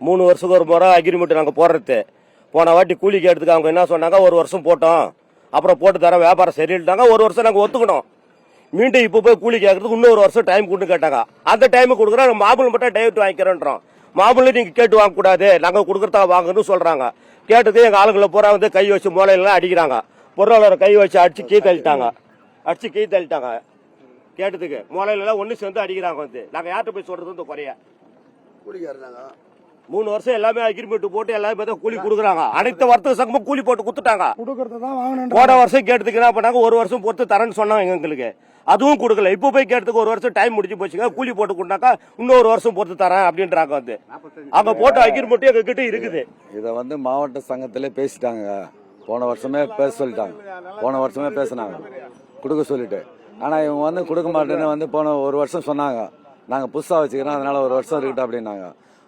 3 வருஷத்துக்கு ஒரு முறை அக்ரிமெண்ட் நாங்கள் போடுறது. போன வாட்டி கூலி கேட்டதுக்கு அவங்க என்ன சொன்னாங்க, 1 வருஷம் போட்டோம், அப்புறம் போட்டு தர வியாபாரம் சரியில்ட்டாங்க. 1 வருஷம் நாங்கள் ஒத்துக்கணும். மீண்டும் இப்போ போய் கூலி கேட்கறதுக்கு இன்னும் 1 வருஷம் டைம் கொடுத்து கேட்டாங்க. அந்த டைம் கொடுக்குறோம், மாபிள் மட்டும் டைவர்ட் வாங்கிக்கிறோன்றோம். மாபிள் நீங்க கேட்டு வாங்கக்கூடாது, நாங்கள் கொடுக்குறதா வாங்கன்னு சொல்றாங்க. கேட்டது எங்க ஆளுங்களை பூரா வந்து கை வச்சு மூலையிலாம் அடிக்கிறாங்க. பொருளாதார கை வச்சு அடிச்சு கீ தள்ளிட்டாங்க. கேட்டதுக்கு மூலையில ஒண்ணு சேர்ந்து அடிக்கிறாங்க. வந்து நாங்க யார்கிட்ட போய் சொல்றது இந்த குறைய? 3 வருஷம் எல்லாமே அக்ரிமெண்ட் போட்டு எல்லாமே கூலி கொடுக்குறாங்க. அனைத்து வர்த்தக சங்கமும் கூலி போட்டு கொடுத்துட்டாங்க. போன வருஷம் கேட்டதுக்கு என்ன பண்ணாங்க, 1 வருஷம் பொறுத்து தரேன்னு சொன்னாங்க எங்களுக்கு. அதுவும் கொடுக்கல. இப்போ போய் கேட்டதுக்கு 1 வருஷம் டைம் முடிஞ்சு போச்சுங்க, கூலி போட்டு கொடுத்தாக்கா இன்னும் 1 வருஷம் பொறுத்து தரேன் அப்படின்றாங்க. வந்து அங்க போட்ட அக்ரிமெண்ட் எங்க கிட்ட இருக்குது. இதை வந்து மாவட்ட சங்கத்திலே பேசிட்டாங்க. போன வருஷமே பேச சொல்லிட்டாங்க. போன வருஷமே பேசினாங்க கொடுக்க சொல்லிட்டு. ஆனா இவங்க வந்து கொடுக்க மாட்டேன்னு வந்து போன 1 வருஷம் சொன்னாங்க. நாங்க புதுசா வச்சுக்கிறோம், அதனால 1 வருஷம் இருக்கட்டும் அப்படின்னாங்க.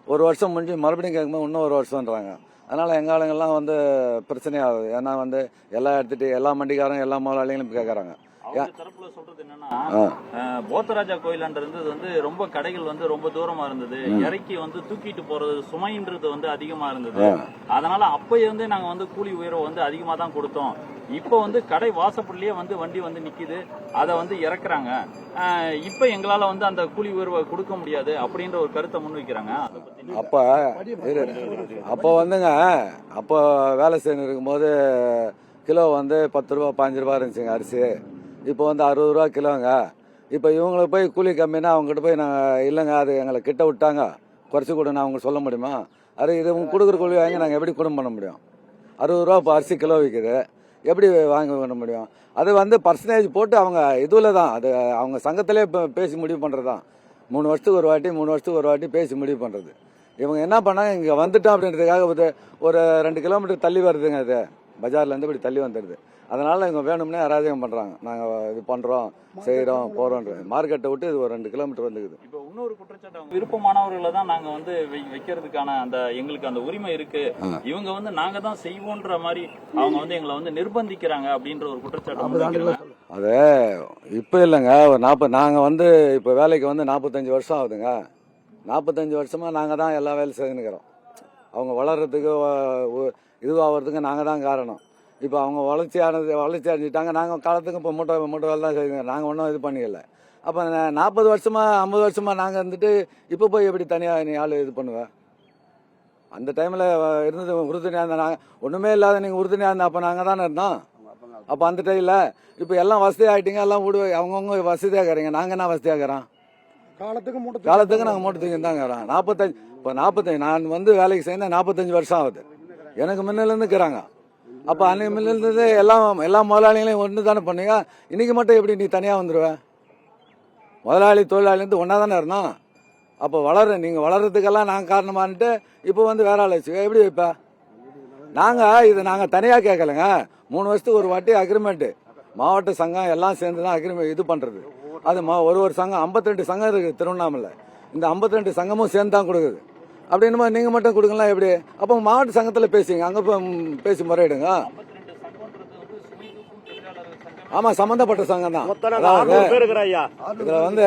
1 வருஷம் முடிஞ்சு மறுபடியும் கேட்கும்போது இன்னும் 1 வருஷம்ன்றாங்க. அதனால எங்க ஆளுங்கெல்லாம் வந்து பிரச்சனையாகுது. ஏன்னா வந்து எல்லாம் எடுத்துட்டு எல்லா மண்டிக்காரங்க எல்லா முதலாளிகளும் கேட்கறாங்க. தரப்புல சொல்றது என்னன்னா, போத்தராஜா கோயிலான்றது வந்து ரொம்ப கடைகள் வந்து ரொம்ப தூரமா இருந்தது. இறக்கி வந்து தூக்கிட்டு போறது சுமைன்றது வந்து அதிகமா இருந்தது. அதனால அப்பயே வந்து நாங்க வந்து கூலி உயர்வு வந்து அதிகமா தான் கொடுத்தோம். இப்ப வந்து கடை வாசப்படிலேயே வந்து வண்டி வந்து நிக்குது, அதை வந்து இறக்குறாங்க. இப்ப எங்களால வந்து அந்த கூலி உயர்வை கொடுக்க முடியாது அப்படின்ற ஒரு கருத்தை முன்வைக்கிறாங்க. அப்ப வந்துங்க, அப்ப வேலை செய்யணும் இருக்கும்போது கிலோ வந்து 10 ரூபா 15 ரூபா இருந்துச்சுங்க அரிசி. இப்போ வந்து 60 ரூபா கிலோங்க. இப்போ இவங்களுக்கு போய் கூலி கம்மினா அவங்ககிட்ட போய் நாங்கள் இல்லைங்க அது எங்களை கிட்ட விட்டாங்க குறைச்சி கொடுங்க அவங்க சொல்ல முடியுமா? அது இது இவங்க கொடுக்குற கூலி வாங்கி நாங்கள் எப்படி குடும்பம் பண்ண முடியும்? 60 ரூபா இப்போ அரிசி கிலோ விற்குது, எப்படி வாங்க பண்ண முடியும்? அது வந்து பர்சன்டேஜ் போட்டு அவங்க இதுவில் தான், அது அவங்க சங்கத்திலே பேசி முடிவு பண்ணுறது தான். 3 வருஷத்துக்கு ஒரு வாட்டி 3 வருஷத்துக்கு ஒரு வாட்டி பேசி முடிவு பண்ணுறது. இவங்க என்ன பண்ணாங்க, இங்கே வந்துட்டோம் அப்படின்றதுக்காக ஒரு 2 கிலோமீட்டர் தள்ளி வருதுங்க. அது பஜார்லேருந்து இப்படி தள்ளி வந்துடுது. அதனால இவங்க வேணும்னே அராஜகம் பண்றாங்க. நாங்கள் இது பண்றோம் செய்யறோம் போறோம். மார்க்கெட்டை விட்டு இது ஒரு 2 கிலோமீட்டர் வந்துக்குது. இப்போ இன்னொரு குற்றச்சாட்டு, விருப்பமானவர்களை தான் நாங்க வந்து வைக்கிறதுக்கான அந்த எங்களுக்கு அந்த உரிமை இருக்கு, இவங்க வந்து நாங்க தான் செய்வோன்ற மாதிரி அவங்க வந்து எங்களை வந்து நிர்பந்திக்கிறாங்க அப்படின்ற ஒரு குற்றச்சாட்டு. அது இப்ப இல்லைங்க, ஒரு 40 நாங்க வந்து இப்ப வேலைக்கு வந்து 45 வருஷம் ஆகுதுங்க. 45 வருஷமா நாங்க தான் எல்லா வேலையும் செய்துக்கிறோம். அவங்க வளர்றதுக்கு இதுவாகிறதுக்கு நாங்க தான் காரணம். இப்போ அவங்க வளர்ச்சி அடைஞ்சிட்டாங்க. நாங்கள் காலத்துக்கு இப்போ மூட்டை வேலை தான் செய்யுங்க. நாங்கள் ஒன்றும் இது பண்ணிக்கல. அப்போ 40 வருஷமா 50 வருஷமா நாங்கள் இருந்துட்டு இப்போ போய் எப்படி தனியாக நீ ஆள் இது பண்ணுவேன்? அந்த டைமில் இருந்தது உறுதுணையாக இருந்தால் நாங்கள் ஒன்றுமே இல்லாத நீங்கள் உறுதுணையாக இருந்தால் அப்போ நாங்கள் தானே இருந்தோம். அப்போ அந்த டைமில் இப்போ எல்லாம் வசதி ஆகிட்டீங்க, எல்லாம் வீடு அவங்கவுங்க வசதியாக இருக்கிறீங்க. நாங்கள் என்ன வசதியாக இருக்கிறோம்? காலத்துக்கு நாங்கள் மூட்டை தூக்கி தான் இருக்கிறோம். 45 நான் வந்து வேலைக்கு சேர்ந்தா 45 வருஷம் ஆகுது. எனக்கு முன்னிலேருந்து இருக்கிறாங்க. அப்போ அன்னைக்கு முன்னிலிருந்து எல்லா முதலாளிகளையும் ஒன்று தானே பண்ணுங்க. இன்னைக்கு மட்டும் எப்படி நீ தனியாக வந்துடுவேன்? முதலாளி தொழிலாளிலேருந்து ஒன்றா தானே இருந்தோம். அப்போ நீங்கள் வளர்றதுக்கெல்லாம் நாங்கள் காரணமானுட்டு இப்போ வந்து வேற ஆள் வச்சு எப்படி வைப்பா? நாங்கள் தனியாக கேட்கலைங்க. 3 வருஷத்துக்கு ஒரு வாட்டி அக்ரிமெண்ட்டு, மாவட்ட சங்கம் எல்லாம் சேர்ந்து தான் அக்ரிமெண்ட் இது பண்ணுறது. அது ஒரு சங்கம் 52 சங்கம் இருக்குது திருவண்ணாமலை. இந்த 52 சங்கமும் சேர்ந்து தான் கொடுக்குது. அப்படின்னுமா நீங்கள் மட்டும் கொடுக்கலாம் எப்படி? அப்போ மாவட்ட சங்கத்தில் பேசுங்க, அங்கே பேசி முறையிடுங்க. ஆமா, சம்பந்தப்பட்ட சங்கம் தான். இதுல வந்து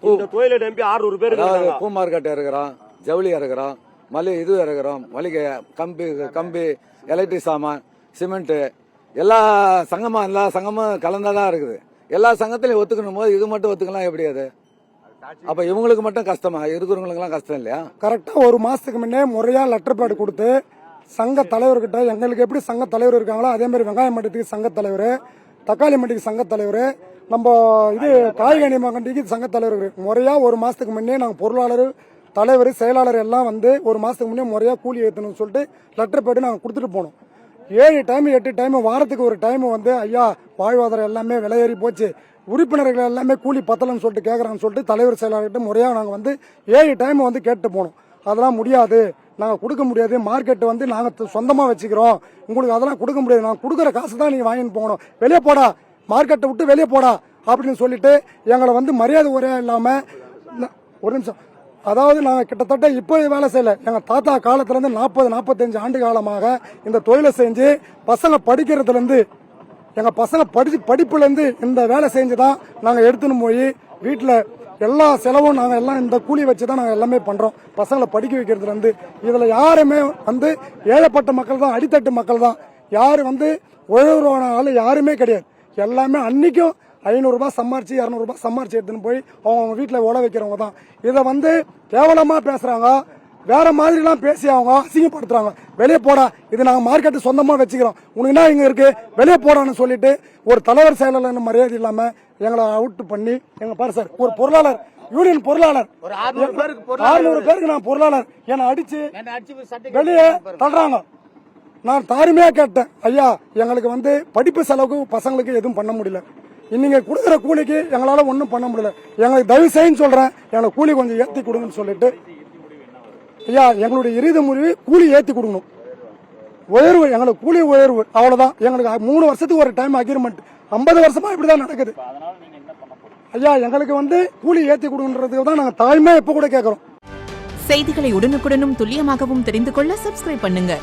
பூ மார்க்கெட் இருக்கிறோம், ஜவுளி இருக்கிறோம், இது இருக்கிறோம், மளிகை, கம்பி, எலக்ட்ரிக் சாமான், சிமெண்ட், எல்லா சங்கமும் கலந்தாதான் இருக்குது. எல்லா சங்கத்திலையும் ஒத்துக்கணும் போது இது மட்டும் ஒத்துக்கலாம் எப்படி? அது அப்ப இவங்களுக்கு மட்டும் கஷ்டமா, இருக்கிறவங்களுக்கு எல்லாம் கஷ்டம் இல்லையா? கரெக்டா 1 மாசத்துக்கு முன்னே முறையா லெட்டர் பேட் கொடுத்து சங்க தலைவர்கிட்ட, எங்களுக்கு எப்படி சங்க தலைவர் இருக்காங்களோ அதே மாதிரி வெங்காய மண்டிக்கு சங்க தலைவர், தக்காளி மண்டிக்கு சங்க தலைவர், நம்ம இது காய்கனி மண்டிக்கு சங்க தலைவர் முறையா 1 மாசத்துக்கு முன்னே நாங்க பொருளாளர், தலைவர், செயலாளர் எல்லாம் வந்து 1 மாசத்துக்கு முன்னே முறையா கூலி ஏற்றணும்னு சொல்லிட்டு லெட்டர் பேட் நாங்க கொடுத்துட்டு போனோம். 7 டைம் 8 டைம் வாரத்துக்கு ஒரு டைம் வந்து ஐயா வாழ்வாதாரம் எல்லாமே விலையேறி போச்சு, உறுப்பினர்கள் எல்லாமே கூலி பத்தலன்னு சொல்லிட்டு கேட்கறாங்கன்னு சொல்லிட்டு தலைவர் செயலாளர்கிட்ட முறையாக நாங்கள் வந்து 7 டைம் வந்து கேட்டு போனோம். அதெல்லாம் முடியாது, நாங்கள் கொடுக்க முடியாது, மார்க்கெட் வந்து நாங்கள் சொந்தமாக வச்சுக்கிறோம், உங்களுக்கு அதெல்லாம் கொடுக்க முடியாது, நாங்கள் கொடுக்குற காசு தான் நீங்கள் வாங்கிட்டு போகணும், வெளியே போடா, மார்க்கெட்டை விட்டு வெளியே போடா அப்படின்னு சொல்லிட்டு எங்களை வந்து மரியாதை உரையா இல்லாமல். ஒரு நிமிஷம், அதாவது நாங்கள் கிட்டத்தட்ட இப்போ வேலை செய்யல, எங்கள் தாத்தா காலத்துலேருந்து 40-45 ஆண்டு காலமாக இந்த தொழிலை செஞ்சு பசங்க படிக்கிறதுலேருந்து எங்க பசங்க படிப்புல இருந்து இந்த வேலை செஞ்சுதான் நாங்க எடுத்துன்னு போய் வீட்டுல எல்லா செலவும் நாங்க எல்லாம் இந்த கூலி வச்சு தான் நாங்க எல்லாமே பண்றோம். பசங்களை படிக்க வைக்கிறதுல இருந்து இதுல யாருமே வந்து ஏழைப்பட்ட மக்கள் தான், அடித்தட்டு மக்கள் தான். யாரு வந்து உழவுறவன ஆளு யாருமே கிடையாது. எல்லாமே அன்னைக்கும் 500 ரூபாய் சம்பாரிச்சு 200 ரூபாய் சம்பாரிச்சு எடுத்துன்னு போய் அவங்க வீட்டுல ஓட வைக்கிறவங்க தான். இதை வந்து கேவலமா பேசுறாங்க, வேற மாதிரி எல்லாம் பேசி அவங்க அசிங்கப்படுத்துறாங்க. வெளியே போடா, இது நாங்க மார்க்கெட்டு சொந்தமா வச்சுக்கிறோம், உனக்கு என்ன இங்க இருக்கு, வெளியே போடான்னு சொல்லிட்டு ஒரு தலைவர் செயலாளர் மரியாதை இல்லாம எங்களை அவுட் பண்ணி, எங்க பாரு சார், ஒரு பொருளாளர், யூனியன் பொருளாளர், 600 பேருக்கு நான் பொருளாளர், என்னை அடிச்சு வெளியே தள்ளுறாங்க. நான் தாறுமையா கேட்டேன், ஐயா எங்களுக்கு வந்து படிப்பு செலவுக்கு பசங்களுக்கு எதுவும் பண்ண முடியல, நீங்க கொடுக்குற கூலிக்கு எங்களால ஒன்றும் பண்ண முடியல, எங்களுக்கு தயவு செய்யுன்னு சொல்றேன், எங்களுக்கு கூலி கொஞ்சம் ஏற்றி கொடுங்கன்னு சொல்லிட்டு, ஐயா எங்களுடைய இறுதி முடிவு கூலி ஏற்றி கொடுக்கணும், உயர்வு, எங்களுக்கு கூலி உயர்வு, அவ்வளவுதான். எங்களுக்கு 3 வருஷத்துக்கு ஒரு டைம் அக்ரிமெண்ட், 50 வருஷமா இப்படிதான் நடக்குது. ஐயா எங்களுக்கு வந்து கூலி ஏற்றி கொடுங்கன்றதுக்கு தான் நாங்கள் தாழ்மையா இப்ப கூட கேட்கறோம். செய்திகளை உடனுக்குடனும் துல்லியமாகவும் தெரிந்து கொள்ள சப்ஸ்கிரைப் பண்ணுங்க.